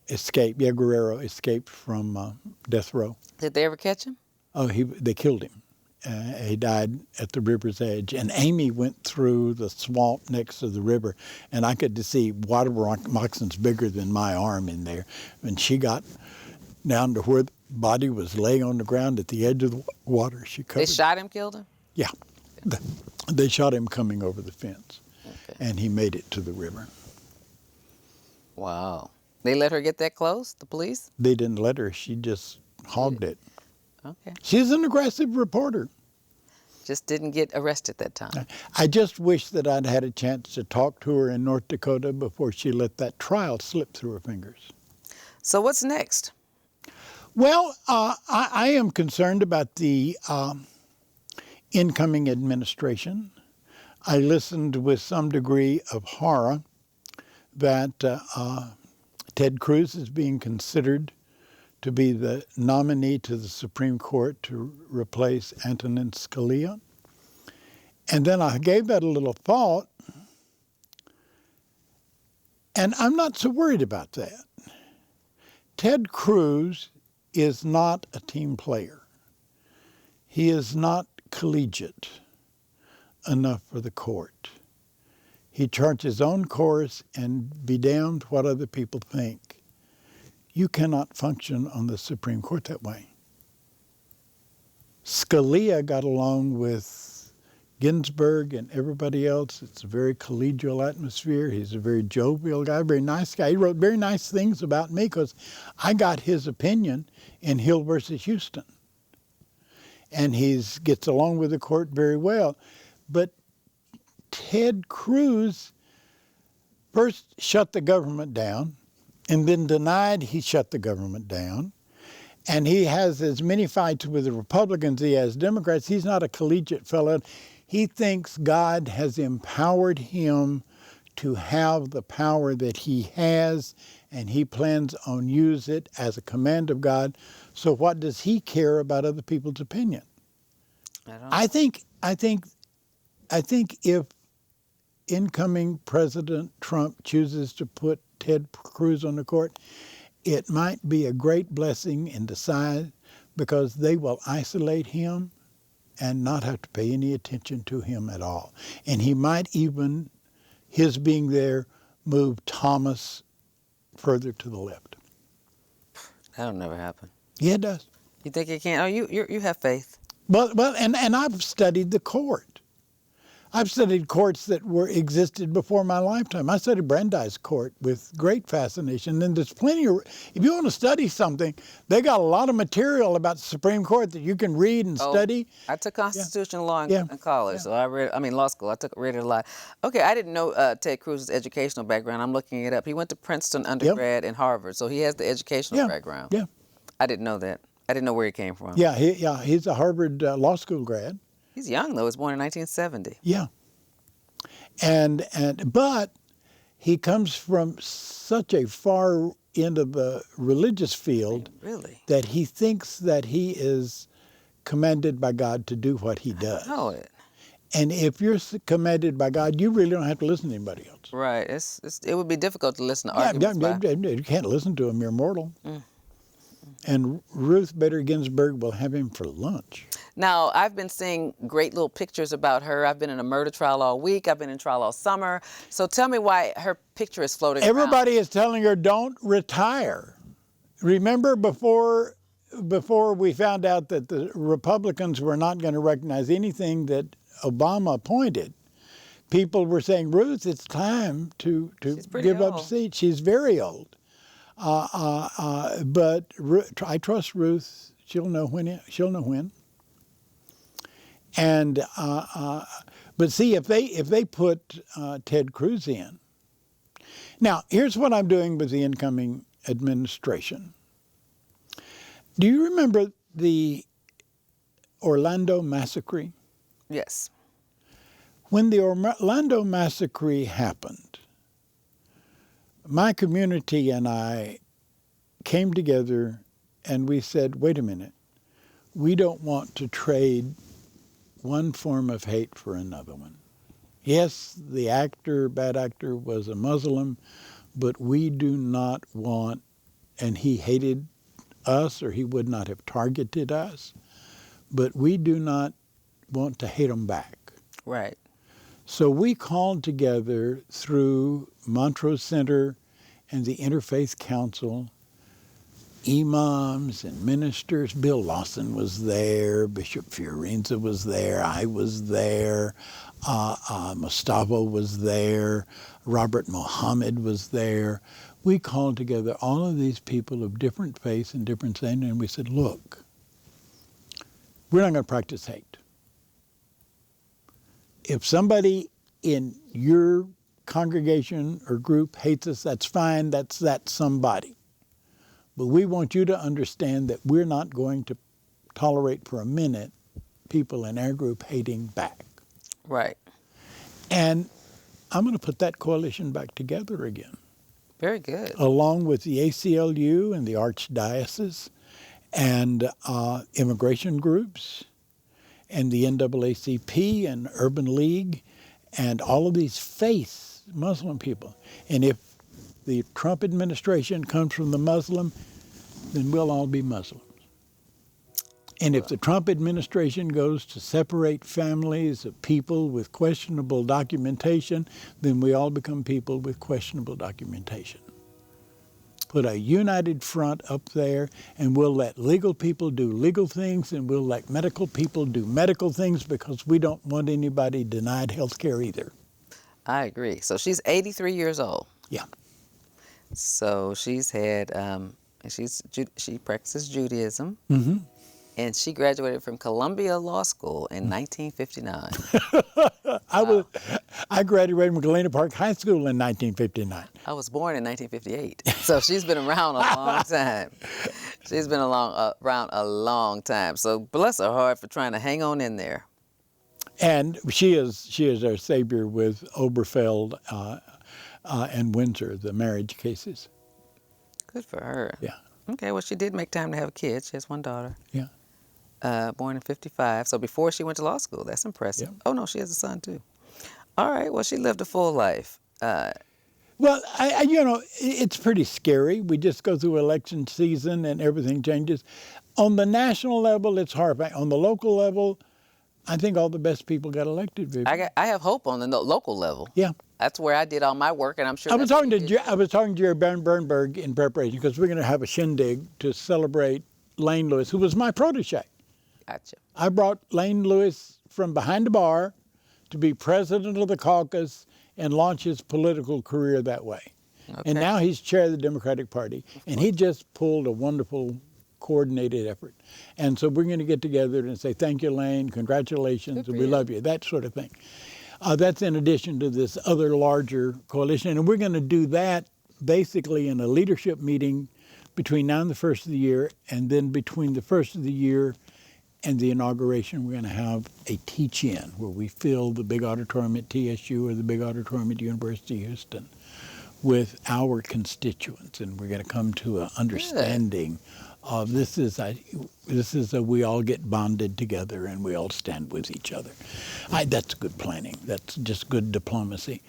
Speaker 2: escaped from death row.
Speaker 1: Did they ever catch him?
Speaker 2: Oh, they killed him. He died at the river's edge. And Amy went through the swamp next to the river, and I could see water moccasins bigger than my arm in there. And she got down to where the body was laying on the ground at the edge of the water. She covered.
Speaker 1: They shot him, killed him?
Speaker 2: Yeah. They shot him coming over the fence,
Speaker 1: Okay.
Speaker 2: and he made it to the river.
Speaker 1: Wow. They let her get that close, the police?
Speaker 2: They didn't let her. She just hogged it.
Speaker 1: Okay.
Speaker 2: She's an aggressive reporter.
Speaker 1: Just didn't get arrested that time.
Speaker 2: I just wish that I'd had a chance to talk to her in North Dakota before she let that trial slip through her fingers.
Speaker 1: So what's next?
Speaker 2: Well, I am concerned about the incoming administration. I listened with some degree of horror that Ted Cruz is being considered to be the nominee to the Supreme Court to replace Antonin Scalia. And then I gave that a little thought, and I'm not so worried about that. Ted Cruz is not a team player. He is not collegiate enough for the court. He charts his own course and be damned what other people think. You cannot function on the Supreme Court that way. Scalia got along with Ginsburg and everybody else. It's a very collegial atmosphere. He's a very jovial guy, very nice guy. He wrote very nice things about me because I got his opinion in Hill versus Houston. And he gets along with the court very well. But Ted Cruz first shut the government down, and then denied he shut the government down. And he has as many fights with the Republicans as he has Democrats. He's not a collegiate fellow. He thinks God has empowered him to have the power that he has, and he plans on use it as a command of God. So what does he care about other people's opinion? I think if incoming President Trump chooses to put Ted Cruz on the court, it might be a great blessing in disguise because they will isolate him and not have to pay any attention to him at all. And he might even, his being there, move Thomas further to the left.
Speaker 1: That'll never happen.
Speaker 2: Yeah, it does.
Speaker 1: You think it can? Oh, you have faith.
Speaker 2: Well, and I've studied the court. I've studied courts that existed before my lifetime. I studied Brandeis Court with great fascination. And there's plenty of, if you want to study something, they got a lot of material about the Supreme Court that you can read and study.
Speaker 1: I took constitutional law in college, so law school. Read it a lot. Okay, I didn't know Ted Cruz's educational background. I'm looking it up. He went to Princeton undergrad and Harvard, so he has the educational background.
Speaker 2: Yeah.
Speaker 1: I didn't know that. I didn't know where he came from.
Speaker 2: Yeah, he's a Harvard law school grad.
Speaker 1: He's young though. He was born in 1970.
Speaker 2: Yeah. But he comes from such a far end of the religious field that he thinks that he is commanded by God to do what he does.
Speaker 1: I know it.
Speaker 2: And if you're commanded by God, you really don't have to listen to anybody else.
Speaker 1: Right. It would be difficult to listen to arguments.
Speaker 2: You can't listen to a mere mortal. And Ruth Bader Ginsburg will have him for lunch.
Speaker 1: Now, I've been seeing great little pictures about her. I've been in a murder trial all week. I've been in trial all summer. So tell me why her picture is floating around.
Speaker 2: Everybody is telling her, don't retire. Remember before we found out that the Republicans were not going to recognize anything that Obama appointed, people were saying, Ruth, it's time to give up seat. She's very old. But I trust Ruth. She'll know when. And but see, if they put Ted Cruz in. Now, here's what I'm doing with the incoming administration. Do you remember the Orlando massacre?
Speaker 1: Yes.
Speaker 2: When the Orlando massacre happened, my community and I came together and we said, wait a minute, we don't want to trade one form of hate for another one. Yes, the bad actor was a Muslim, but we do not want, and he hated us or he would not have targeted us, but we do not want to hate him back.
Speaker 1: Right.
Speaker 2: So we called together through Montrose Center and the Interfaith Council, imams and ministers. Bill Lawson was there, Bishop Fiorenza was there, I was there, Mustafa was there, Robert Muhammad was there. We called together all of these people of different faiths and different saying, and we said, look, we're not going to practice hate. If somebody in your congregation or group hates us, that's fine, that's somebody. But we want you to understand that we're not going to tolerate for a minute people in our group hating back.
Speaker 1: Right.
Speaker 2: And I'm going to put that coalition back together again.
Speaker 1: Very good.
Speaker 2: Along with the ACLU and the Archdiocese and immigration groups and the NAACP and Urban League and all of these faith Muslim people. And if the Trump administration comes from the Muslim, then we'll all be Muslims. And if the Trump administration goes to separate families of people with questionable documentation, then we all become people with questionable documentation. Put a united front up there, and we'll let legal people do legal things, and we'll let medical people do medical things, because we don't want anybody denied health care either.
Speaker 1: I agree. So she's 83 years old.
Speaker 2: Yeah.
Speaker 1: So she's had, she practices Judaism, and she graduated from Columbia Law School in 1959.
Speaker 2: I graduated from Galena Park High School in 1959.
Speaker 1: I was born in 1958, so she's been around a long time. She's been around a long time. So bless her heart for trying to hang on in there.
Speaker 2: And she is our savior with Oberfeld and Windsor, the marriage cases.
Speaker 1: Good for her.
Speaker 2: Yeah.
Speaker 1: Okay, well, she did make time to have a kid. She has one daughter.
Speaker 2: Yeah.
Speaker 1: Born in 55, so before she went to law school. That's impressive. Yeah. Oh, no, she has a son, too. All right, well, she lived a full life.
Speaker 2: Well, it's pretty scary. We just go through election season and everything changes. On the national level, it's horrifying. On the local level, I think all the best people got elected, Vivian.
Speaker 1: I have hope on the local level.
Speaker 2: Yeah.
Speaker 1: That's where I did all my work, and I'm sure
Speaker 2: I was
Speaker 1: that's where
Speaker 2: talking
Speaker 1: you
Speaker 2: to
Speaker 1: did
Speaker 2: I was talking to Jerry Bernberg in preparation because we're going to have a shindig to celebrate Lane Lewis, who was my protege.
Speaker 1: Gotcha.
Speaker 2: I brought Lane Lewis from behind the bar to be president of the caucus and launch his political career that way.
Speaker 1: Okay.
Speaker 2: And now he's chair of the Democratic Party, and he just pulled a wonderful coordinated effort. And so we're going to get together and say, thank you, Lane, congratulations, and we love you, that sort of thing. That's in addition to this other larger coalition. And we're going to do that basically in a leadership meeting between now and the first of the year, and then between the first of the year and the inauguration, we're going to have a teach-in where we fill the big auditorium at TSU or the big auditorium at the University of Houston with our constituents, and we're going to come to an understanding of this is a we all get bonded together and we all stand with each other. That's good planning. That's just good diplomacy.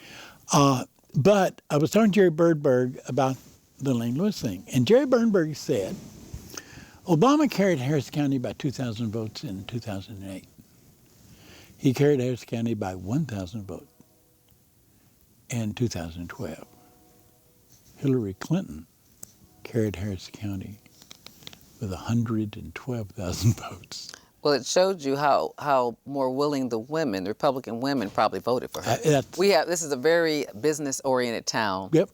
Speaker 2: But I was talking to Jerry Bernberg about the Lane Lewis thing, and Jerry Bernberg said Obama carried Harris County by 2,000 votes in 2008. He carried Harris County by 1,000 votes in 2012. Hillary Clinton carried Harris County with 112,000 votes.
Speaker 1: Well, it showed you how more willing the women, the Republican women, probably voted for her. This is a very business-oriented town.
Speaker 2: Yep.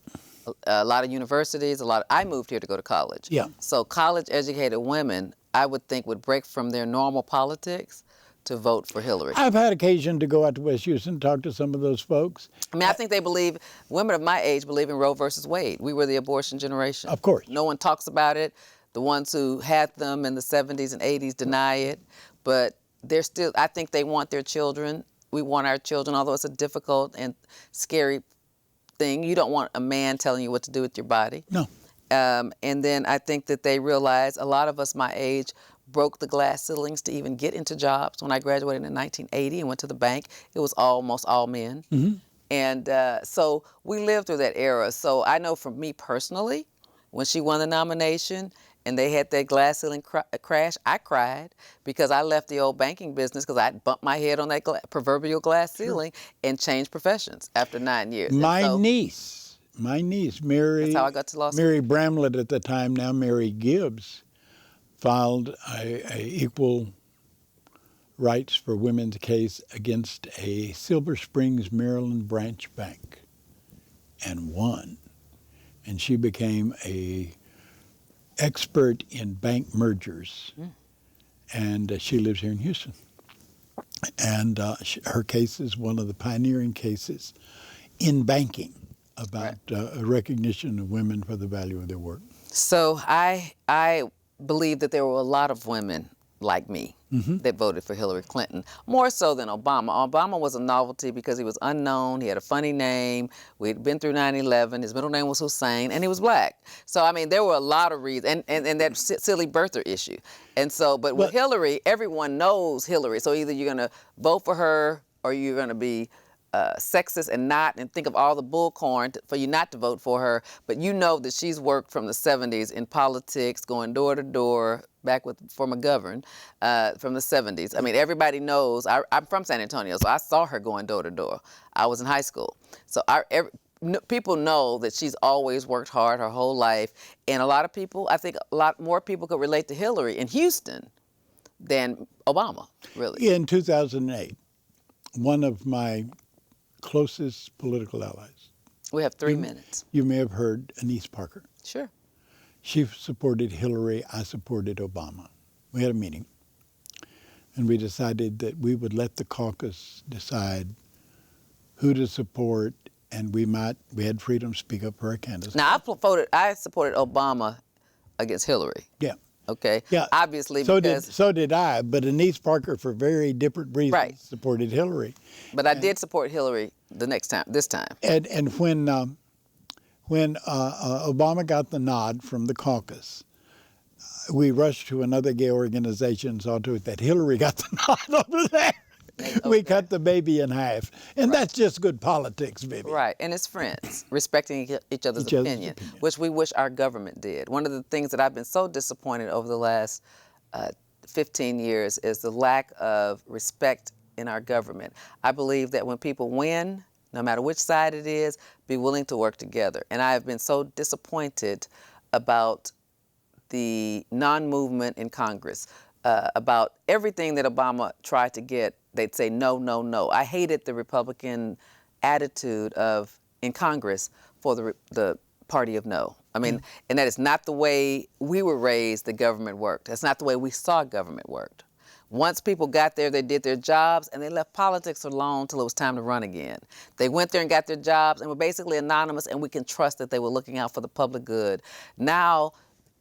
Speaker 1: A lot of universities, I moved here to go to college.
Speaker 2: Yeah.
Speaker 1: So college-educated women, I would think, would break from their normal politics to vote for Hillary.
Speaker 2: I've had occasion to go out to West Houston and talk to some of those folks.
Speaker 1: I mean, I think women of my age believe in Roe versus Wade. We were the abortion generation.
Speaker 2: Of course.
Speaker 1: No one talks about it. The ones who had them in the 70s and 80s deny it. But I think they want their children. We want our children, although it's a difficult and scary thing. You don't want a man telling you what to do with your body.
Speaker 2: No.
Speaker 1: And then I think that they realize a lot of us my age broke the glass ceilings to even get into jobs. When I graduated in 1980 and went to the bank, it was almost all men. Mm-hmm. And so we lived through that era. So I know for me personally, when she won the nomination and they had that glass ceiling crash, I cried because I left the old banking business because I bumped my head on that proverbial glass ceiling and changed professions after 9 years.
Speaker 2: My niece, Mary,
Speaker 1: that's how I got to law school.
Speaker 2: Mary Bramlett at the time, now Mary Gibbs, filed a equal rights for women's case against a Silver Springs, Maryland branch bank and won. And she became a expert in bank mergers. And she lives here in Houston. And her case is one of the pioneering cases in banking about a recognition of women for the value of their work.
Speaker 1: So I believe that there were a lot of women like me that voted for Hillary Clinton, more so than Obama. Obama was a novelty because he was unknown, he had a funny name, we'd been through 9/11, his middle name was Hussein, and he was black. So, I mean, there were a lot of reasons, and that silly birther issue. And so, but with Hillary, everyone knows Hillary, so either you're going to vote for her or you're going to be sexist and think of all the bullcorn for you not to vote for her, but you know that she's worked from the 70s in politics, going door to door, back for McGovern from the 70s. I mean, everybody knows. I'm from San Antonio, so I saw her going door to door. I was in high school. So people know that she's always worked hard her whole life, and I think a lot more people could relate to Hillary in Houston than Obama, really.
Speaker 2: In 2008, one of my closest political allies.
Speaker 1: We have 3 minutes.
Speaker 2: You may have heard Anise Parker.
Speaker 1: Sure.
Speaker 2: She supported Hillary, I supported Obama. We had a meeting, and we decided that we would let the caucus decide who to support, and we had freedom to speak up for our candidates.
Speaker 1: Now, I supported Obama against Hillary.
Speaker 2: Yeah.
Speaker 1: Okay.
Speaker 2: Yeah.
Speaker 1: Obviously,
Speaker 2: so
Speaker 1: because
Speaker 2: did I, but Anise Parker, for very different reasons, supported Hillary.
Speaker 1: But I did support Hillary this time.
Speaker 2: And when Obama got the nod from the caucus, we rushed to another gay organization and saw to it that Hillary got the nod over there. We cut the baby in half. And that's just good politics, Vivian.
Speaker 1: Right, and it's friends, respecting each other's opinion, which we wish our government did. One of the things that I've been so disappointed over the last 15 years is the lack of respect in our government. I believe that when people win, no matter which side it is, be willing to work together. And I have been so disappointed about the non-movement in Congress, about everything that Obama tried to get. They'd say no, no, no. I hated the Republican attitude in Congress for the party of no. I mean, and that is not the way we were raised that government worked. That's not the way we saw government worked. Once people got there, they did their jobs, and they left politics alone till it was time to run again. They went there and got their jobs and were basically anonymous, and we can trust that they were looking out for the public good. Now,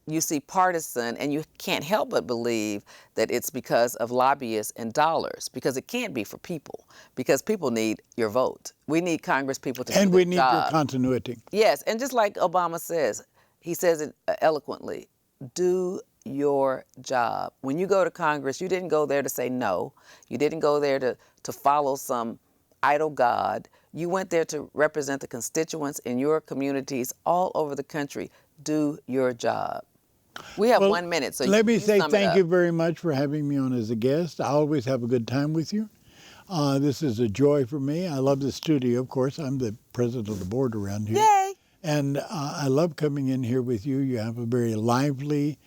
Speaker 1: you see partisan, and you can't help but believe that it's because of lobbyists and dollars, because it can't be for people, because people need your vote. We need Congress people to do their job.
Speaker 2: And we need your continuity.
Speaker 1: Yes, and just like Obama says, he says it eloquently, do your job. When you go to Congress, you didn't go there to say no. You didn't go there to follow some idol god. You went there to represent the constituents in your communities all over the country. Do your job. We have 1 minute, so
Speaker 2: let me
Speaker 1: you
Speaker 2: say
Speaker 1: sum it
Speaker 2: thank
Speaker 1: up.
Speaker 2: you very much for having me on as a guest. I always have a good time with you. This is a joy for me. I love the studio, of course. I'm the president of the board around here.
Speaker 1: Yay!
Speaker 2: And I love coming in here with you. You have a very lively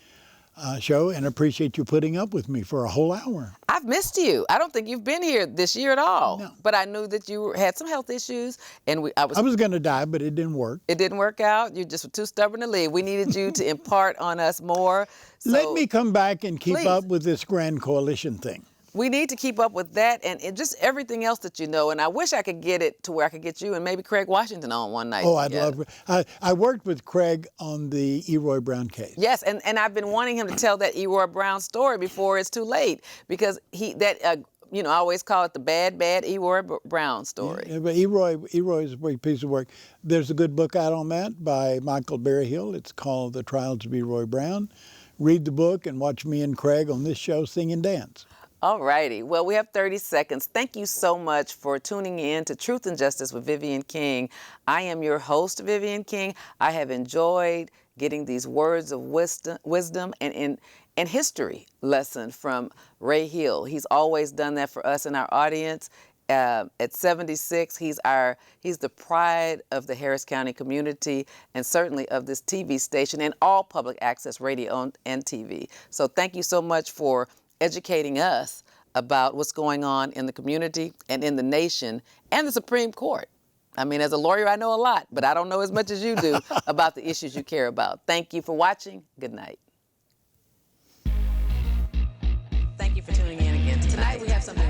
Speaker 2: show, and appreciate you putting up with me for a whole hour.
Speaker 1: I've missed you. I don't think you've been here this year at all.
Speaker 2: No.
Speaker 1: But I knew that you had some health issues, and
Speaker 2: I was going to die, but it didn't work.
Speaker 1: It didn't work out. You just were too stubborn to leave. We needed you to impart on us more. So
Speaker 2: Let me come back and keep
Speaker 1: please.
Speaker 2: up with this grand coalition thing.
Speaker 1: We need to keep up with that and just everything else that you know. And I wish I could get it to where I could get you and maybe Craig Washington on one night.
Speaker 2: Oh, I'd
Speaker 1: together.
Speaker 2: love. I worked with Craig on the Eroy Brown case.
Speaker 1: Yes, and I've been wanting him to tell that Eroy Brown story before it's too late, because I always call it the bad Eroy Brown story.
Speaker 2: Yeah, but Eroy is a great piece of work. There's a good book out on that by Michael Berryhill. It's called The Trials of Eroy Brown. Read the book and watch me and Craig on this show sing and dance.
Speaker 1: All righty. Well, we have 30 seconds. Thank you so much for tuning in to Truth and Justice with Vivian King. I am your host, Vivian King. I have enjoyed getting these words of wisdom and history lesson from Ray Hill. He's always done that for us in our audience. At 76, he's the pride of the Harris County community, and certainly of this TV station and all public access radio and TV. So thank you so much for educating us about what's going on in the community and in the nation and the Supreme Court. I mean, as a lawyer, I know a lot, but I don't know as much as you do about the issues you care about. Thank you for watching. Good night. Thank you for tuning in again. Tonight we have something